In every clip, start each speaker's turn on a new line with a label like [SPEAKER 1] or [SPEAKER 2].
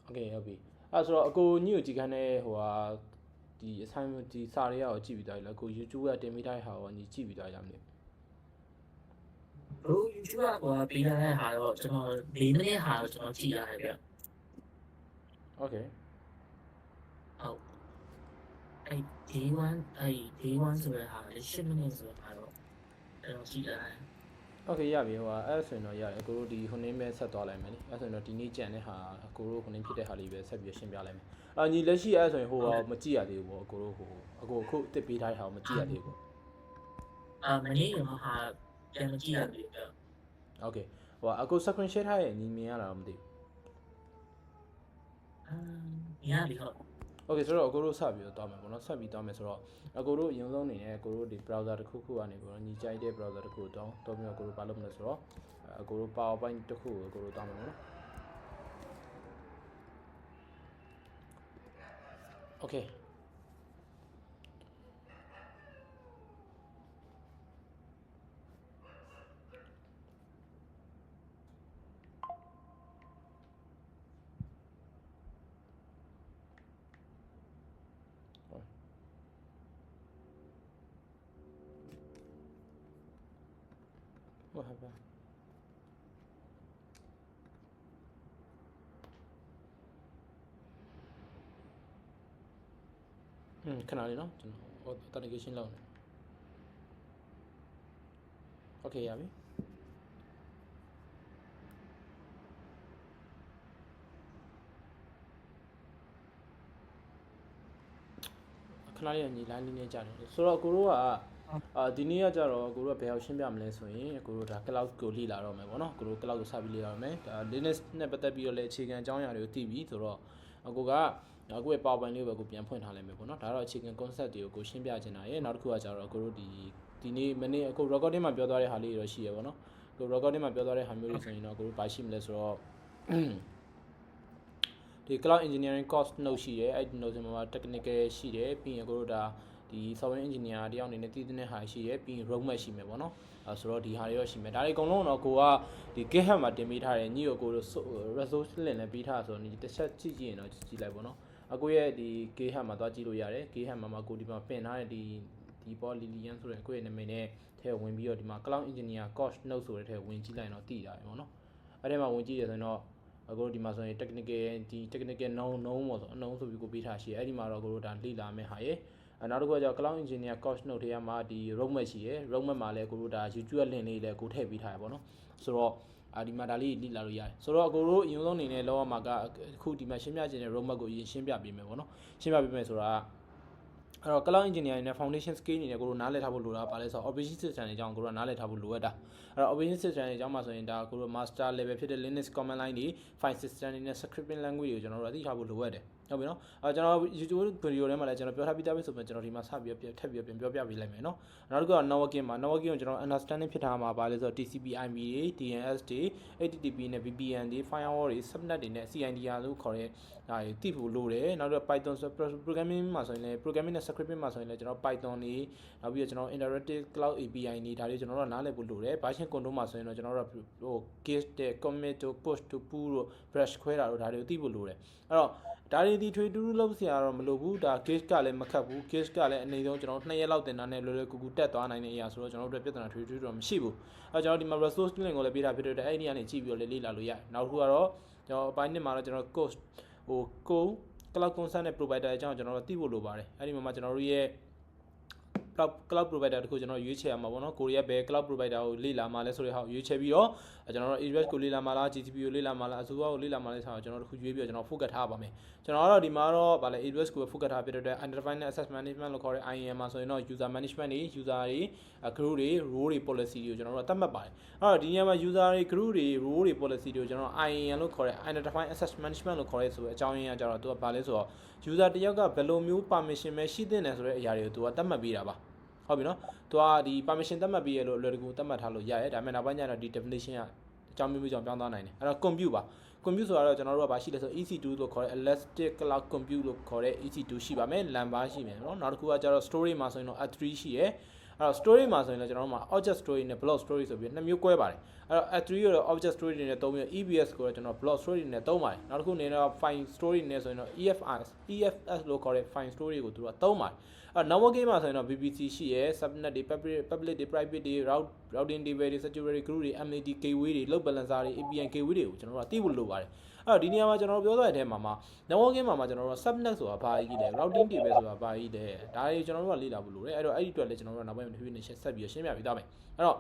[SPEAKER 1] Okay ဟုတ်ပြီအဲ့ဆိုတော့အကိုညို့ကြည်ခန်းနဲ့ဟိုဟာဒီ assignment ဒီစာတွေရောကြည့်ပြီးသွားပြီလားကို YouTube ကတင်ပေးထားတဲ့ဟာရောညီကြည့်ပြီးသွားကြမလဲ
[SPEAKER 2] ဘလို့ YouTube ကဟိုပေးထားတဲ့ဟာတော့ကျွန်တော်၄မိနစ်ဟာတော့ကျွန်တော်ကြည့်ရတယ်ဗျ
[SPEAKER 1] Okay
[SPEAKER 2] ဟုတ်အဲ့ day1 day1 ဆိုတဲ့ဟာ10မိနစ်ဆိုတဲ့ဟာတော့ကျွန်တော်ကြည့်ရတယ်
[SPEAKER 1] Okay ရပြီဟိုဟာအဲ့ဆိုရင်တော့ရတယ်အကိုတို့ဒီခုနေမဲ့ဆက်သွားလိုက်မယ်နိအဲ့ဆိုရင်တော့ဒီနေ့ကြံတဲ့ဟာအကိုတို့ခုနေဖြစ်တဲ့ဟာလေးပဲဆက်ပြီးရှင်းပြလိုက်မယ်ညီလက်ရှိအဲ့ဆိုရင်ဟိုမကြည့်ရသေးဘူးပေါ့အကိုတို့ဟိုအကိုအခုအစ်စ်ပေးထားတဲ့ဟာကိုမကြည့်ရသေးဘူးပေါ့
[SPEAKER 2] မနေ့ကမှဟာပြန်မကြည့်ရသေးဘူး
[SPEAKER 1] Okay ဟိုအကို screen share ထားရဲ့ညီမြင်ရတာတော့မသိဘူး
[SPEAKER 2] မြင်ရပြီဟုတ်
[SPEAKER 1] Okay ဆိုတော့အကိုတို့ဆက်ပြီးတော့မယ်ပေါ့နော်ဆက်ပြီးတော့မယ်ဆိုတော့အကိုတို့အရင်ဆုံးအနေနဲ့အကိုတို့ဒီ browser တစ်ခုခုကနေပေါ့နော်ညီကြိုက်တဲ့ browser တစ်ခုကိုတောင်းပြီးတော့အကိုတို့ဘာလုပ်မလဲဆိုတော့အကိုတို့ PowerPoint တစ်ခုကိုအကိုတို့တောင်းမယ်ပေါ့နော် Okay ဟုတ်ပါခဏလေးနော်ကျွန်တော် authentication လုပ်နေ Okay ရပြီခဏလေးညီ line လေးနဲ့ကြာတယ်ဆိုတော့ကိုတို့ကဒီနေ့ကကြတော့ကိုတို့ကဘယ်အောင်ရှင်းပြမလဲဆိုရင်ကိုတို့ဒါ cloud ကိုလေ့လာတော့မယ်ပေါ့နော်ကိုတို့ cloud ကိုစပြီးလေ့လာတော့မယ်ဒါ Linux နဲ့ပတ်သက်ပြီးတော့လည်းအခြေခံအကြောင်းအရာတွေကိုသိပြီဆိုတော့ကိုကကိုယ့်ရဲ့ PowerPoint လေးကိုပြန်ဖွင့်ထားလိုက်မယ်ပေါ့နော်ဒါတော့အခြေခံ concept တွေကိုရှင်းပြချင်တာရယ်နောက်တစ်ခုကကြတော့ကိုတို့ဒီနေ့မနေ့အခု recording မှာပြောသွားတဲ့ဟာလေးတွေတော့ရှိရပေါ့နော်ကို recording မှာပြောသွားတဲ့ဟာမျိုးတွေဆိုရင်တော့ကိုတို့ဘာရှိမလဲဆိုတော့ဒီ cloud engineering course note ရှိရဲအဲ့ဒီ note မှာ technical ရှိတယ်ပြီးရင်ကိုတို့ဒါဒီ software engineer တယောက်အနေနဲ့တည်တဲ့ဟာရှိရဲပြီးရင် roadmap ရှိမယ်ပေါ့နော်ဆိုတော့ဒီဟာတွေရောရှိမယ်ဒါတွေအကုန်လုံးတော့ကိုကဒီ GitHub မှာတင်ပေးထားတယ်ညီကိုတို့ resource link နဲ့ပေးထားဆိုတော့ဒီတစ်ချက်ကြည့်ရင်တော့ကြည့်လိုက်ပေါ့နော်အကိုရဲ့ဒီ GitHub မှာသွားကြည့်လို့ရတယ် GitHub မှာကိုဒီမှာပင်ထားတဲ့ဒီပေါ် Lilian ဆိုတဲ့ကိုယ့်ရဲ့နာမည်နဲ့ထဲဝင်ပြီးတော့ဒီမှာ cloud engineer course note ဆိုတဲ့ထဲဝင်ကြည့်လိုက်တော့တည်တာပဲပေါ့နော်အဲ့ဒီမှာဝင်ကြည့်ရဆိုရင်တော့အခုဒီမှာဆိုရင် technical ဒီ technical known ပေါ့ဆိုအနှုံးဆိုပြီးကိုပေးထားရှိအဲ့ဒီမှာတော့ကိုတို့ဒါလေ့လာမယ်ဟာရေနောက်တစ်ခုကကျတော့ cloud engineer course note ထဲမှာဒီ roadmap ရှိရယ် roadmap မှာလည်းကိုတို့ဒါ YouTube link လေးလည်းကိုထည့်ပေးထားရပေါ့နော်ဆိုတော့ဒီမှာဒါလေးလေ့လာလို့ရတယ်ဆိုတော့ကိုတို့အရင်ဆုံးအနေနဲ့လောကမှာကအခုဒီမှာရှင်းပြခြင်းတဲ့ roadmap ကိုအရင်ရှင်းပြပေးမယ်ပေါ့နော်ရှင်းပြပေးမယ်ဆိုတာအဲ့တော့ cloud engineer နဲ့ foundation skill အနေနဲ့ကိုတို့နားလည်ထားဖို့လိုတာပါလဲဆိုတော့ operation system တွေအကြောင်းကိုတို့နားလည်ထားဖို့လိုအပ်တာအဲ့တော့ operation system တွေအကြောင်းမှာဆိုရင်ဒါကိုတို့ master level ဖြစ်တဲ့ Linux command line တွေ file system တွေနဲ့ scripting language တွေကိုကျွန်တော်တို့သိထားဖို့လိုအပ်တယ်ဟုတ်ပြီနော်ကျွန်တော် YouTube video ထဲမှာလည်းကျွန်တော်ပြောထားပြီးသားပဲဆိုပေမဲ့ကျွန်တော်ဒီမှာစပြီးထပ်ပြီးပြန်ပြောပြပေးလိုက်မယ်နော်နောက်တစ်ခုက networking မှာ networking ကိုကျွန်တော် understanding ဖြစ်ထားမှာပါလဲဆိုတော့ TCP/IP တွေ DNS တွေ HTTP နဲ့ VPN တွေ firewall တွေ subnet တွေနဲ့ CIDR လို့ခေါ်တဲ့ဒါတွေသိဖို့လိုတယ်နောက်တော့ Python programming မှာဆိုရင်လည်း programming နဲ့ scripting မှာဆိုရင်လည်းကျွန်တော် Python တွေနောက်ပြီးတော့ကျွန်တော် interactive cloud API တွေဒါတွေကျွန်တော်တို့နားလည်ဖို့လိုတယ် version control မှာဆိုရင်တော့ကျွန်တော်တို့ဟို git တဲ့ commit တို့ push တို့ pull တို့ brush ခွဲတာတို့ဒါတွေကိုသိဖို့လိုတယ်အဲ့တော့ဒါတွေဒီထွေတူးလုပ်စရာတော့မလိုဘူးဒါ git ကလည်းမခတ်ဘူး git ကလည်းအနေဆုံးကျွန်တော်2ရက်လောက်တင်တာနဲ့လွယ်လွယ်ကူကူတက်သွားနိုင်တဲ့အရာဆိုတော့ကျွန်တော်တို့ပြဿနာထွေတူးတော့မရှိဘူးအဲ့ကျွန်တော်ဒီမှာ resource link ကိုလည်းပေးထားဖြစ်တဲ့အဲ့ဒီကနေကြည့်ပြီးတော့လေ့လာလို့ရတယ်နောက်တစ်ခုကတော့ကျွန်တော်အပိုင်း1မှာတော့ကျွန်တော် course ဟို cloud concern နဲ့ provider အကြောင်းကျွန်တော်တို့သိဖို့လိုပါတယ်အဲ့ဒီမှာကျွန်တော်တို့ရဲ့ cloud provider တခုကျွန်တော်ရွေးချယ်ရမှာပေါ့နော်ကိုရီးယားဘယ် cloud provider ကိုလေ့လာမှာလဲဆိုတဲ့ဟာကိုရွေးချယ်ပြီးတော့ကျွန်တော်တို့ AWS ကိုလေ့လာမှာလား GCP ကိုလေ့လာမှာလား Azure ကိုလေ့လာမှာလဲဆိုတာကျွန်တော်တို့တခုရွေးပြီးတော့ကျွန်တော် focus ထားပါမယ်ကျွန်တော်ကတော့ဒီမှာတော့ဗာလဲ AWS ကို focus ထားပြတဲ့အတွက် Enterprise Access Management လို့ခေါ်တဲ့ IAM မှာဆိုရင်တော့ user management တွေ user တွေ group တွေ role တွေ policy တွေကိုကျွန်တော်တို့သတ်မှတ်ပါတယ်အဲ့တော့ဒီနေရာမှာ user တွေ group တွေ role တွေ policy တွေကိုကျွန်တော် IAM လို့ခေါ်တဲ့ Enterprise Access Management လို့ခေါ်တဲ့ဆိုတဲ့အကြောင်းရင်းကကြတော့သူကဗာလဲဆိုတော့ user တယောက်ကဘယ်လိုမျိုး permission ပဲရှိသင့်တယ်ဆိုတဲ့အရာတွေကိုသူကသတ်မှတ်ပေးတာပါဟုတ်ပြီနော်သူကဒီ permission သတ်မှတ်ပေးရလို့အလွယ်တကူသတ်မှတ်ထားလို့ရတယ်ဒါပေမဲ့နောက်ပိုင်းကျတော့ဒီ definition ကအကြောင်းမျိုးကြောင့်ပြောင်းသွားနိုင်တယ်အဲ့တော့ compute ပါ compute ဆိုတာတော့ကျွန်တော်တို့ကဘာရှိလဲဆို EC2 လို့ခေါ်တဲ့ Elastic Cloud Compute လို့ခေါ်တဲ့ EC2 ရှိပါမယ် LAN ဘာရှိမယ်နော်နောက်တစ်ခုကကျတော့ storage မှာဆိုရင်တော့ S3 ရှိရယ်အဲ့တော့ storage မှာဆိုရင်လည်းကျွန်တော်တို့မှာ object storage နဲ့ block storage ဆိုပြီးနှစ်မျိုး꿰ပါတယ် အဲ့တော့ S3 ကိုတော့ object story တွေနဲ့သုံးပြီး EBS ကိုတော့ကျွန်တော် block story တွေနဲ့သုံးပါတယ်နောက်တစ်ခုအနေနဲ့ file story နဲ့ဆိုရင်တော့ EFS လို့ခေါ်တဲ့ file story ကိုသူတို့ကသုံးပါတယ်အဲ့ network game မှာဆိုရင်တော့ VPC ရှိရယ် subnet တွေ public တွေ private တွေ routing table တွေ security group တွေ MAT gateway တွေ load balancer တွေ APN gateway တွေကိုကျွန်တော်တို့ကသိဖို့လိုပါတယ်အဲ့တော့ဒီနေရာမှာကျွန်တော်တို့ပြောသွားတဲ့အထဲမှာ network game မှာကျွန်တော်တို့ subnet ဆိုတာဘာကြီးလဲ routing table ဆိုတာဘာကြီးလဲဒါတွေကျွန်တော်တို့ကလေ့လာဖို့လိုတယ်အဲ့တော့အဲ့ဒီအတွက်လည်းကျွန်တော်တို့ကနောက်ပိုင်းမှာတစ်ဖြည်းဖြည်းနဲ့ဆက်ပြီးရှင်းပြပေးသွားမယ်အဲ့တော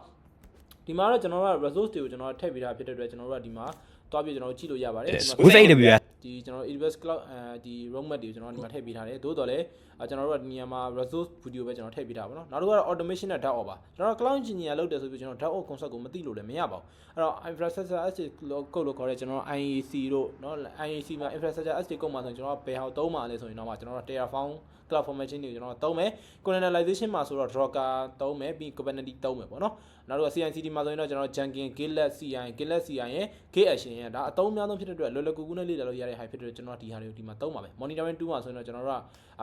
[SPEAKER 1] ့ဒီမှာတော့ကျွန်တော်တို့က resource တွေကိုကျွန်တော်ထည့်ပေးထားဖြစ်တဲ့အတွက်ကျွန်တော်တို့ကဒီမှာတွားပြီးကျွန်တော်တို့ကြည့်လို့ရပါတယ်ဒီမှာ
[SPEAKER 3] with AWS
[SPEAKER 1] ဒီကျွန်တော်တို့ AWS cloud ဒီ roadmap တွေကိုကျွန်တော်ဒီမှာထည့်ပေးထားတယ်သို့တော်လည်းကျွန်တော်တို့ကဒီနေရာမှာ resource video ပဲကျွန်တော်ထည့်ပေးထားပါတော့နောက်တစ်ခုကတော့ automation နဲ့ DAO ပါကျွန်တော် cloud engineer လုပ်တယ်ဆိုပြီးကျွန်တော် DAO concept ကိုမသိလို့လည်းမရပါဘူးအဲ့တော့ infrastructure as code လို့ခေါ်တဲ့ကျွန်တော် IAC တို့เนาะ IAC မှာ infrastructure as code မှာဆိုရင်ကျွန်တော်ဘယ်ဟာသုံးပါလဲဆိုရင်တော့ကျွန်တော် Terraform cloud formation တွေကိုကျွန်တော်သုံးမယ် containerization မှာဆိုတော့ Docker သုံးမယ်ပြီး Kubernetes သုံးမယ်ပေါ့နော်နောက်တော့ CI/CD မှာဆိုရင်တော့ကျွန်တော် Jenkins GitLab CI ရဲ့ Git-action ရဲ့ဒါအသုံးအများဆုံးဖြစ်တဲ့အတွက်လွယ်လွယ်ကူကူနဲ့လေ့လာလို့ရတဲ့ high ဖြစ်တဲ့အတွက်ကျွန်တော်ဒီဟာတွေကိုဒီမှာသုံးပါမယ် monitoring tool မှာဆိုရင်တော့ကျွန်တော်တို့က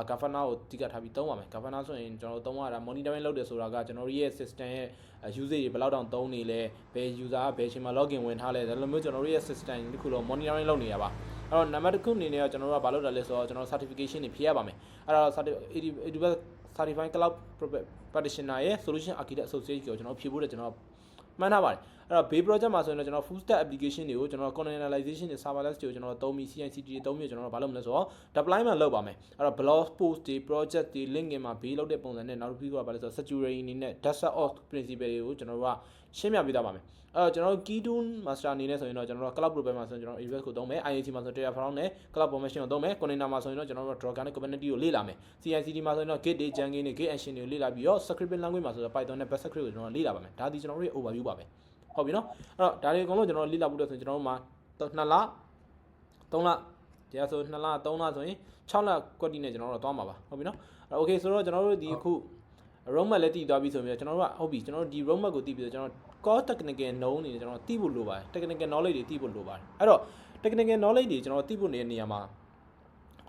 [SPEAKER 1] Grafana ကိုတိကျထားပြီးသုံးပါမယ် Grafana ဆိုရင်ကျွန်တော်တို့သုံးရတာ monitoring လုပ်တယ်ဆိုတာကကျွန်တော်တို့ရဲ့ system ရဲ့ usage တွေဘယ်လောက်တောင်သုံးနေလဲဘယ် user ကဘယ်အချိန်မှာ login ဝင်ထားလဲဒါလိုမျိုးကျွန်တော်တို့ရဲ့ system တခုလုံး monitoring လုပ်နေရပါအဲ့တော့နံပါတ်1ခုအနေနဲ့ကျွန်တော်တို့ကဘာလုပ်တာလဲဆိုတော့ကျွန်တော် certification တွေဖြည့်ရပါမယ်အဲ့တော့ AWS Certified Cloud Practitioner ရဲ့ Solution Architect Associate ကိုကျွန်တော်ဖြည့်ဖို့ကျွန်တော်မှန်းထားပါတယ်အဲ့တော့ Bay project မှာဆိုရင်တော့ကျွန်တော် full stack application တွေကိုကျွန်တော် containerization တွေ serverless တွေကိုကျွန်တော်သုံးပြီး CI/CD တွေသုံးပြီးကျွန်တော်ဘာလုပ်မလဲဆိုတော့ deployment လုပ်ပါမယ်အဲ့တော့ blog post တွေ project တွေ link တွေမှာ Bay လုပ်တဲ့ပုံစံနဲ့နောက်တစ်ခုကဘာလဲဆိုတော့ security အနေနဲ့ DevSecOps principle တွေကိုကျွန်တော်တို့ကရှင်းပြပေးသွားပါမယ်အဲ့တော့ကျွန်တော်တို့ key tool master အနေနဲ့ဆိုရင်တော့ကျွန်တော်တို့ cloud provider မှာဆိုရင်ကျွန်တော် AWS ကိုသုံးမယ် IAC မှာဆို Terraform နဲ့ cloud formation ကိုသုံးမယ် container မှာဆိုရင်တော့ကျွန်တော်တို့ Docker နဲ့ Kubernetes ကိုလေ့လာမယ် CI/CD မှာဆိုရင်တော့ Git တွေ Jenkins တွေ Git-action တွေကိုလေ့လာပြီးတော့ scripting language မှာဆိုတော့ Python နဲ့ Bash script ကိုကျွန်တော်လေ့လာပါမယ်ဒါဒီကျွန်တော်တို့ရဲ့ overview ပါပဲဟုတ်ပြီနော်အဲ့တော့ဒါတွေအကုန်လုံးကျွန်တော်လေ့လာဖို့အတွက်ဆိုရင်ကျွန်တော်တို့မှာ2လ3လတရားဆို2လ3လဆိုရင်6လကွက်တီနဲ့ကျွန်တော်တို့သွားမှာပါဟုတ်ပြီနော်အဲ့ okay ဆိုတော့ကျွန်တော်တို့ဒီအခု roadmap လည်းတည်သွားပြီဆိုပြီးတော့ကျွန်တော်တို့ကဟုတ်ပြီကျွန်တော်တို့ဒီ roadmap ကိုတည်ပြီးတော့ကျွန်တော် core technical know နေကျွန်တော်သိဖို့လိုပါတယ် technical knowledge တွေသိဖို့လိုပါတယ်အဲ့တော့ technical knowledge တွေကျွန်တော်သိဖို့နေတဲ့နေရာမှာ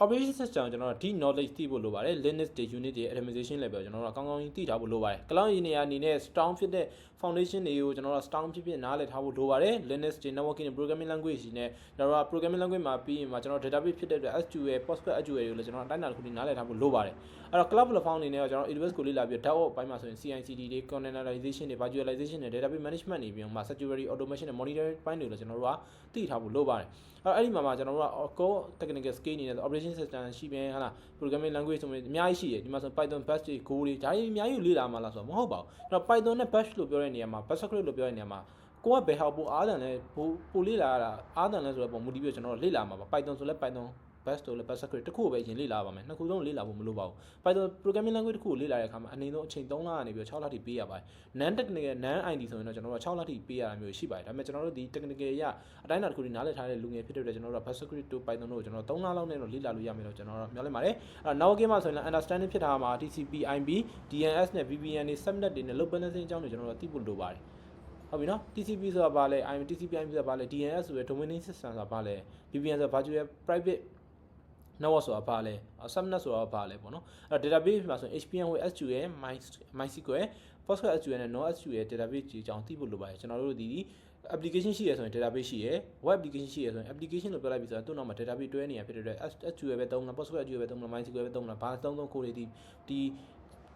[SPEAKER 1] operation system ကျွန်တော်တို့ deep knowledge သိဖို့လိုပါတယ် Linux တွေ Unix တွေ administration level ကျွန်တော်တို့ကောင်းကောင်းကြီးသိထားဖို့လိုပါတယ် cloud engineer အနေနဲ့ strong ဖြစ်တဲ့ foundation တွေကိုကျွန်တော်တို့ strong ဖြစ်နားလည်ထားဖို့လိုပါတယ် Linux တွေ networking တွေ programming language တွေနဲ့ကျွန်တော်တို့ programming language မှာပြီးရင်မှာကျွန်တော် database ဖြစ်တဲ့အတွက် SQL PostgreSQL တွေကိုလည်းကျွန်တော်အတိုင်းအတာတစ်ခုနားလည်ထားဖို့လိုပါတယ်အဲ့တော့ cloud platform အနေနဲ့ကျွန်တော် AWS ကိုလေ့လာပြီး DevOps ဘိုင်းမှာဆိုရင် CI/CD တွေ containerization တွေ virtualization တွေ database management တွေပြီးတော့မှာ security automation နဲ့ monitoring ဘိုင်းတွေကိုလည်းကျွန်တော်တို့ကသိထားဖို့လိုပါတယ်အဲ့ဒီမှာကျွန်တော်တို့က core technical skill အနေနဲ့ operation system ရှိပြန်ဟာလား programming language ဆိုမျိုးအများကြီးရှိတယ်ဒီမှာဆို Python Bash တွေ Go တွေဒါတွေအများကြီးလေ့လာမှလားဆိုတော့မဟုတ်ပါဘူးကျွန်တော် Python နဲ့ Bash လို့ပြောတဲ့နေရာမှာ Bash script လို့ပြောတဲ့နေရာမှာကိုကဘယ်ဟာပိုအားတန်လဲပိုလေ့လာရတာအားတန်လဲဆိုတော့ပုံမူတည်ပြီးကျွန်တော်တို့လေ့လာမှာပါ Python ဆိုလဲ Python Bash ဆိုလဲ Bash script တစ်ခုပဲအရင်လေ့လာပါမယ်နှစ်ခုလုံးလေ့လာဖို့မလိုပါဘူး Python programming language တစ်ခုကိုလေ့လာတဲ့အခါမှာအနေဆုံးအချိန်3လကနေပြီး6လထိပေးရပါတယ် non technical non IT ဆိုရင်တော့ကျွန်တော်တို့6လထိပေးရတာမျိုးရှိပါတယ်ဒါပေမဲ့ကျွန်တော်တို့ဒီ technical အရအတိုင်းအတာတစ်ခုနားလည်ထားတဲ့လူငယ်ဖြစ်တဲ့အတွက်ကျွန်တော်တို့ Bash script တို့ Python တို့ကျွန်တော်3လလောက်နဲ့တော့လေ့လာလို့ရမယ်လို့ကျွန်တော်တို့မျှော်လင့်ပါတယ်အဲ့တော့ networking မှာဆိုရင် understanding ဖြစ်ထားမှာ TCP IP DNS နဲ့ VPN တွေ subnet တွေနဲ့ load balancing အကြောင်းတွေကျွန်တော်တို့သိဖို့လိုပါတယ်ဟုတ်ပြီနော် TCP ဆိုတာဘာလဲ TCP IP ဆိုတာဘာလဲ DNS ဆိုရယ် domain name system ဆိုတာဘာလဲ VPN ဆိုတာ virtual private network ဆိုတာဘာလဲ subnet ဆိုတာဘာလဲပေါ့နော်အဲ့တော့ database မှာဆိုရင် HPM with SQL MySQL PostgreSQL နဲ့ NoSQL database ကြီးအကြောင်းသိဖို့လိုပါတယ်ကျွန်တော်တို့ဒီ application ရှိရဆိုရင် database ရှိရယ် web application ရှိရဆိုရင် application လို့ပြောလိုက်ပြီဆိုတော့သူ့နောက်မှာ database တွဲနေရဖြစ်တဲ့အတွက် SQL ပဲသုံးလား PostgreSQL ပဲသုံးလား MySQL ပဲသုံးလားဘာသုံးကိုတွေဒ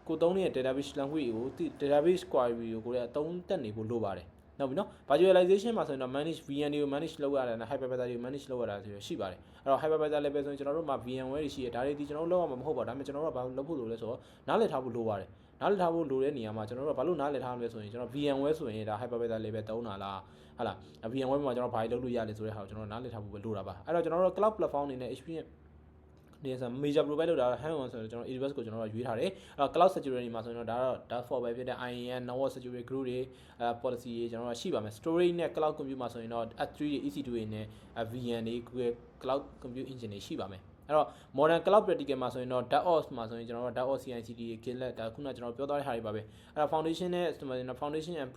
[SPEAKER 1] ီကိုသုံးနေတဲ့ database language ကို database query ကိုလည်းအသုံးတက်နေဖို့လိုပါတယ်နော်ပြီနော် virtualization မှာဆိုရင်တော့ manage VN တွေကို manage လုပ်ရတာနဲ့ hypervisor တွေကို manage လုပ်ရတာဆိုရရှိပါတယ်အဲ့တော့ hypervisor level ဆိုရင်ကျွန်တော်တို့မှာ VMware တွေရှိရဒါတွေဒီကျွန်တော်တို့လုပ်ရမှာမဟုတ်ပါဘူးဒါပေမဲ့ကျွန်တော်တို့ကဘာလုပ်ဖို့လိုလဲဆိုတော့နားလည်ထားဖို့လိုပါတယ်နားလည်ထားဖို့လိုတဲ့နေရာမှာကျွန်တော်တို့ကဘာလို့နားလည်ထားမလဲဆိုရင်ကျွန်တော် VMware ဆိုရင်ဒါ hypervisor level သုံးတာလားဟာလား VMware မှာကျွန်တော်ဘာတွေလုပ်လို့ရလဲဆိုတဲ့ဟာကိုကျွန်တော်နားလည်ထားဖို့ပဲလိုတာပါအဲ့တော့ကျွန်တော်တို့ cloud platform အနေနဲ့ HP ဒီဆို major provider လို့ဒါ hand-on ဆိုတော့ကျွန်တော် AWS ကိုကျွန်တော်ရွေးထားတယ်အဲ့ cloud security မှာဆိုရင်တော့ဒါတော့ DAF4 ပဲဖြစ်တဲ့ IAM network security group တွေpolicy တွေကျွန်တော်တို့ရှိပါမယ် storage နဲ့ cloud compute မှာဆိုရင်တော့ S3 တွေ EC2 တွေနဲ့ VN တွေ Google cloud compute engine တွေရှိပါမယ်အဲ့တော့ modern cloud practical မှာဆိုရင်တော့ DevOps မှာဆိုရင်ကျွန်တော်တို့ DevOps CI/CD GitLab ဒါခုနကကျွန်တော်ပြောသွားတဲ့ဟာတွေပါပဲအဲ့တော့ foundation နဲ့ foundation and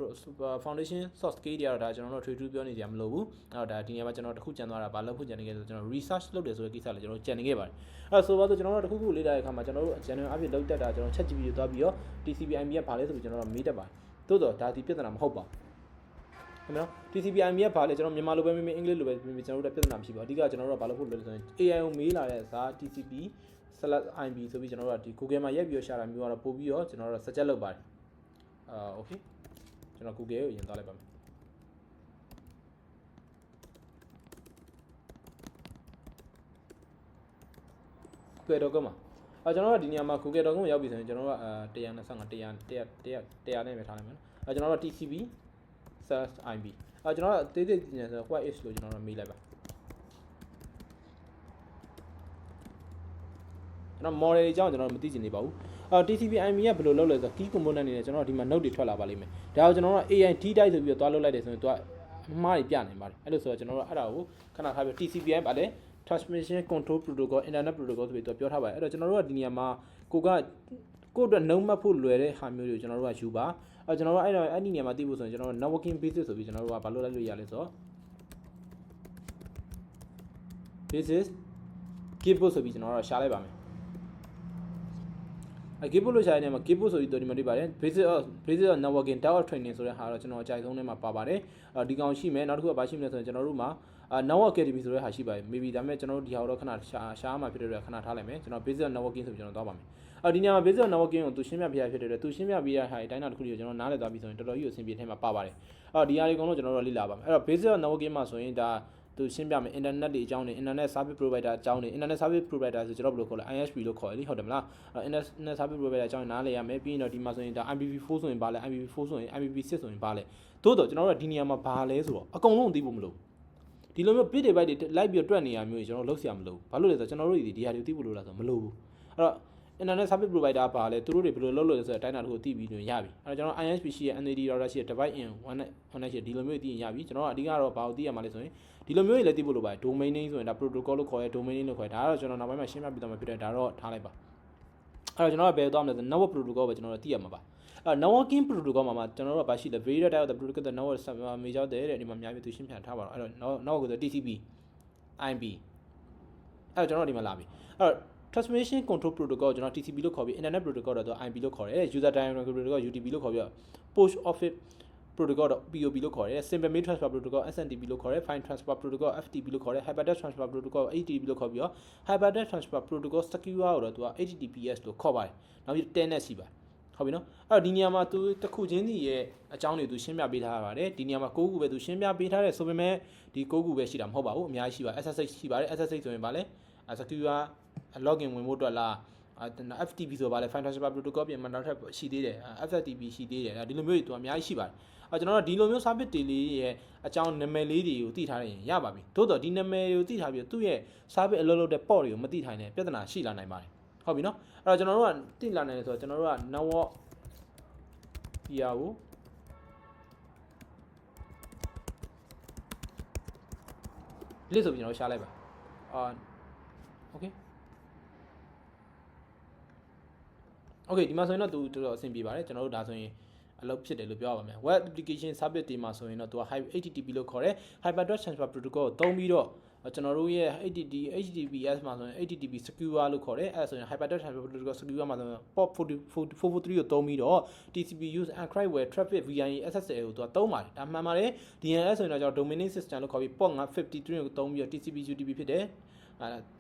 [SPEAKER 1] foundation soft skill တွေကတော့ဒါကျွန်တော်တို့ trade ပြောနေကြမလို့ဘူးအဲ့တော့ဒါဒီနေရာမှာကျွန်တော်တခုကြံသွားတာဘာလုပ်ဖို့ကြံနေခဲ့ဆိုကျွန်တော် research လုပ်တယ်ဆိုတဲ့ကိစ္စလည်းကျွန်တော်ကြံနေခဲ့ပါတယ်အဲ့ဆိုတော့ကျွန်တော်တို့တခုခုလေ့လာတဲ့အခါမှာကျွန်တော်တို့ general အဖြစ်လောက်တက်တာကျွန်တော် ChatGPT ကိုသွားပြီးတော့ TCP/IP ကဘာလဲဆိုပြီးကျွန်တော်တို့မေးတတ်ပါတယ်သို့တော့ဒါဒီပြဿနာမဟုတ်ပါဘူး ဟုတ်နော် TCP/IP ကဘာလဲကျွန်တော်မြန်မာလိုပဲမေးအင်္ဂလိပ်လိုပဲမေးကျွန်တော်တို့ပြဿနာမရှိပါဘူးအဓိကကျွန်တော်တို့ကဘာလို့ဖို့လဲဆိုရင် AI ကိုမေးလာတဲ့စာ TCP/IP ဆိုပြီးကျွန်တော်တို့ကဒီ Google မှာရက်ပြီးရှာတာမျိုးကတော့ပို့ပြီးတော့ကျွန်တော်တို့ suggest လုပ်ပါတယ်okay ကျွန်တော် Google ကိုရင်သွားလိုက်ပါမယ် Google.com မှာကျွန်တော်တို့ဒီနေရာမှာ Google.com ရောက်ပြီဆိုရင်ကျွန်တော်တို့က125 100နဲ့ပဲထားလိုက်မယ်နော်ကျွန်တော်တို့ TCP/IP ကျွန်တော်တို့တေးသေးညဆို what is လို့ကျွန်တော်တို့မေးလိုက်ပါကျွန်တော် model အကြောင်းကျွန်တော်မသိချင်နေပါဘူး TCP/IP ကဘယ်လိုလုပ်လဲဆိုတော့ key component အနေနဲ့ကျွန်တော်ဒီမှာ note တွေထွက်လာပါလိမ့်မယ်ဒါကိုကျွန်တော်တို့ AI T type ဆိုပြီးတော့တွားလုပ်လိုက်တယ်ဆိုရင်သူကအမှားတွေပြနိုင်ပါတယ်အဲ့လိုဆိုတော့ကျွန်တော်တို့အဲ့ဒါကိုခဏထားပြီး TCP/IP ပါလေ transmission control protocol internet protocol ဆိုပြီးတော့ပြောထားပါတယ်အဲ့တော့ကျွန်တော်တို့ကဒီနေရာမှာကိုအတွက် note မှတ်ဖို့လွယ်တဲ့ဟာမျိုးတွေကိုကျွန်တော်တို့ကယူပါကျွန်တော်တို့အဲ့ဒီနေရာမှာသိဖို့ဆိုရင်ကျွန်တော်တို့ networking basic ဆိုပြီးကျွန်တော်တို့ကဘာလုပ်လိုက်လို့ရလဲဆိုတော့ basis keyboard ဆိုပြီးကျွန်တော်တို့ရှာလိုက်ပါမယ်keyboard လို့ရှာတဲ့နေရာမှာ keyboard ဆိုပြီးတော့ဒီမှာတွေ့ပါတယ် basis of networking tower training ဆိုတဲ့ဟာတော့ကျွန်တော်အကြိုက်ဆုံးထဲမှာပါပါတယ်ဒီကောင်ရှိမယ်နောက်တစ်ခုကဘာရှိမလဲဆိုရင်ကျွန်တော်တို့မှာnetwork academy ဆိုတဲ့ဟာရှိပါတယ် maybe ဒါပေမဲ့ကျွန်တော်တို့ဒီဟာတော့ခဏရှားမှဖြစ်တဲ့အတွက်ခဏထားလိုက်မယ်ကျွန်တော် basis of networking ဆိုပြီးကျွန်တော်သွားပါမယ်ဒီနေရာမှာ basis of networking ကိုသူရှင်းပြပြဖြစ်တဲ့အတွက်သူရှင်းပြပြတဲ့ဟာအတိုင်းတစ်ခုကိုကျွန်တော်နားလည်သွားပြီဆိုရင်တော်တော်ကြီးကိုအဆင်ပြေထဲမှာပါပါတယ်ဒီဟာတွေအကုန်လုံးကျွန်တော်တို့လေ့လာပါမယ်အဲ့တော့ basis of networking မှာဆိုရင်ဒါသူရှင်းပြမယ် internet တွေအကြောင်းတွေ internet service provider အကြောင်းတွေ internet service provider ဆိုကျွန်တော်ဘယ်လိုခေါ်လဲ ISP လို့ခေါ်တယ်လေဟုတ်တယ်မလား internet service provider အကြောင်းနားလည်ရမယ်ပြီးရင်တော့ဒီမှာဆိုရင်ဒါ IPv4 ဆိုရင်ဘာလဲ IPv4 ဆိုရင် IPv6 ဆိုရင်ဘာလဲသို့တော့ကျွန်တော်တို့ဒီနေရာမှာဘာလဲဆိုတော့အကုန်လုံးသိဖို့မလိုဒီလိုမျိုး bit တွေ byte တွေလိုက်ပြီးတွက်နေရမျိုးကျွန်တော်လုပ်ဆရာမလိုဘာလို့လဲဆိုတော့ကျွန်တော်တို့ဒီဟာတွေသိဖို့လိုလားဆိုတော့မလိုဘူးအဲ့တော့ internet service provider ပါလဲသူတို့တွေဘယ်လိုလုပ်လို့လဲဆိုတော့အတိုင်းအတာတစ်ခုသိပြီးတော့ရပြီအဲ့တော့ကျွန်တော် ISP ရှိရ NAT router ရှိရ device in one ရှိဒီလိုမျိုးသိရင်ရပြီကျွန်တော်ကအဓိကတော့ဘာကိုသိရမှာလဲဆိုရင်ဒီလိုမျိုးတွေလည်းသိဖို့လိုပါတယ် domain name ဆိုရင်ဒါ protocol လို့ခေါ်ရဲ domain name လို့ခေါ်ရဲဒါကတော့ကျွန်တော်နောက်ပိုင်းမှာရှင်းပြပြီးတော့မှဖြစ်တယ်ဒါတော့ထားလိုက်ပါအဲ့တော့ကျွန်တော်ကဘယ်သွားမလဲဆို network protocol ပဲကျွန်တော်တို့သိရမှာပါnetworking protocol မှာကျွန်တော်တို့ကဘာရှိလဲ various type of the protocol the network major တဲ့ဒီမှာအများကြီးသူရှင်းပြထားပါတော့အဲ့တော့ network ကို TCP IP အဲ့တော့ကျွန်တော်ဒီမှာလာပြီအဲ့တော့ transmission control protocol ကျွန်တော် TCP လို့ခေါ်ပြီး internet protocol တော့ IP လို့ခေါ်တယ် user dynamic protocol UDP လို့ခေါ်ပြီး post office protocol တော့ POP လို့ခေါ်တယ် simple mail transfer protocol SNTP လို့ခေါ်တယ် file transfer protocol FTP လို့ခေါ်တယ် hypertext transfer protocol HTTP လို့ခေါ်ပြီးတော့ hypertext transfer protocol secure ကိုတော့သူက HTTPS လို့ခေါ်ပါတယ်နောက်ပြီး 10 နဲ့ရှိပါတယ်ဟုတ်ပြီနော်အဲ့တော့ဒီနေရာမှာသူတစ်ခုချင်းစီရဲ့အကြောင်းတွေသူရှင်းပြပေးထားပါတယ်ဒီနေရာမှာ6ခုပဲသူရှင်းပြပေးထားတယ်ဆိုပေမဲ့ဒီ6ခုပဲရှိတာမဟုတ်ပါဘူးအများကြီးရှိပါ SSH ရှိပါတယ် SSH ဆိုရင်ဗာလဲ secure login ဝင်ဖို့အတွက်လားFTP ဆိုပါလဲ file transfer protocol ပြင်မှာနောက်ထပ်ရှိသေးတယ် FTP ရှိသေးတယ်ဒီလိုမျိုးတွေသူအများကြီးရှိပါတယ်ကျွန်တော်တို့ဒီလိုမျိုး service တွေလေးရဲ့အကြောင်းနာမည်လေးတွေကိုသိထားရင်ရပါပြီသို့တော့ဒီနာမည်တွေကိုသိထားပြီးသူ့ရဲ့ service အလုပ်လုပ်တဲ့ port တွေကိုမသိထိုင်တဲ့ပြဿနာရှိလာနိုင်ပါတယ်ဟုတ်ပြီနော်အဲ့တော့ကျွန်တော်တို့ကသိလာနိုင်တယ်ဆိုတော့ကျွန်တော်တို့က network ဒီဟာကိုlist ဆိုပြီးကျွန်တော်ရှာလိုက်ပါokay okay ဒီမှာဆိုရင်တော့သူတော်တော်အဆင်ပြေပါတယ်ကျွန်တော်တို့ဒါဆိုရင်အလုပ်ဖြစ်တယ်လို့ပြောရပါမယ် web application service တွေမှာဆိုရင်တော့သူက HTTP လို့ခေါ်တယ် hypertext transfer protocol ကိုသုံးပြီးတော့ကျွန်တော်တို့ရဲ့ HTTPS မှာဆိုရင် HTTP secure လို့ခေါ်တယ်အဲဆိုရင် hypertext transfer protocol secure မှာဆိုရင် port 443ကိုသုံးပြီးတော့ TCP use encrypt where traffic VIA SSL ကိုသူကသုံးပါတယ်ဒါမှန်ပါတယ် DNS ဆိုရင်တော့ကျွန်တော် domain name system လို့ခေါ်ပြီး port 553ကိုသုံးပြီးတော့ TCP UDP ဖြစ်တယ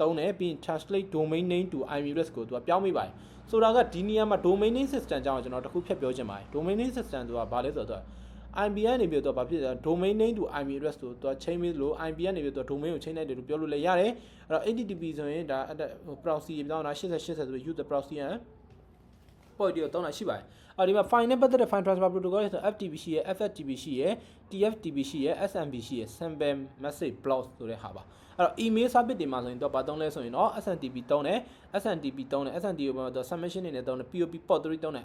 [SPEAKER 1] ်သုံးတယ်ပြီး translate domain name to IP address ကိုသူကပြောင်းပေးပါတယ်ဆိုတာကဒီနေရာမှာ domain name system အကြောင်းကျွန်တော်တခုဖြတ်ပြောချင်ပါတယ် domain name system ဆိုတာဘာလဲဆိုတော့ IP ကနေပြီးတော့ဘာဖြစ်လဲ domain name to IP address ကိုသူကချိန်ပြီးလို့ IP ကနေပြီးတော့ domain ကိုချိန်လိုက်တယ်လို့ပြောလို့လည်းရတယ်အဲ့တော့ HTTP ဆိုရင်ဒါ proxy ပြောင်းတာ80ဆိုပြီး use the proxy and port တွေတောင်းတာရှိပါတယ်ဒီမှာ file နဲ့ပတ်သက်တဲ့ file transfer protocol ဆို FTP ရှိရယ် FFTP ရှိရယ် TFTP ရှိရယ် SMB ရှိရယ် sample message block ဆိုတဲ့ဟာပါအဲ့တော့ email service တွေမှာဆိုရင်တော့ဘာသုံးလဲဆိုရင်တော့ SNTP သုံးတယ် SNTP သုံးတယ် SNTP ကိုတော့ submission တွေနဲ့သုံးတယ် POP port 3သုံးတယ်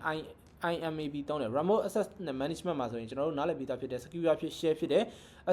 [SPEAKER 1] IMAP သုံးတယ် remote access နဲ့ management မှာဆိုရင်ကျွန်တော်တို့နားလည်ပြီးသားဖြစ်တဲ့ secure ဖြစ် share ဖြစ်တဲ့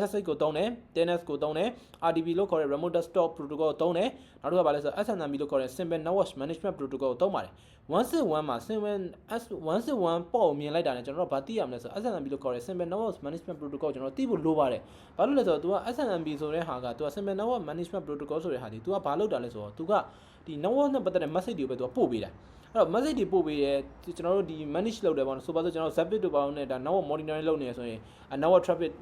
[SPEAKER 1] SSH ကိုသုံးတယ် DNS ကိုသုံးတယ် RDP လို့ခေါ်တဲ့ remote desktop protocol ကိုသုံးတယ်နောက်တစ်ခုကဘာလဲဆိုတော့ SNMP လို့ခေါ်တဲ့ simple network management protocol ကိုသုံးပါတယ်161မှာ 161 ပေါ့မြင်လိုက်တာနဲ့ကျွန်တော်တို့ဗာသိရမလဲဆိုတော့ SNMP လို့ခေါ်တဲ့ simple network management protocol ကျွန်တော်သိဖို့လိုပါတယ်ဘာလို့လဲဆိုတော့ तू က SNMP ဆိုတဲ့ဟာက तू က simple network management protocol ဆိုတဲ့ဟာဒီ तू ကဘာလုပ်တာလဲဆိုတော့ तू ကဒီ network နဲ့ပတ်သက်တဲ့ message တွေကိုပဲ तू ကပို့ပေးတယ်အဲ့တော့ message တွေပို့ပေးတယ်ကျွန်တော်တို့ဒီ manage လုပ်တယ်ပေါ့နော်ဆိုပါစို့ကျွန်တော် Zapier တို့ပါအောင်နဲ့ဒါ network monitoring လုပ်နေရဆိုရင် network traffic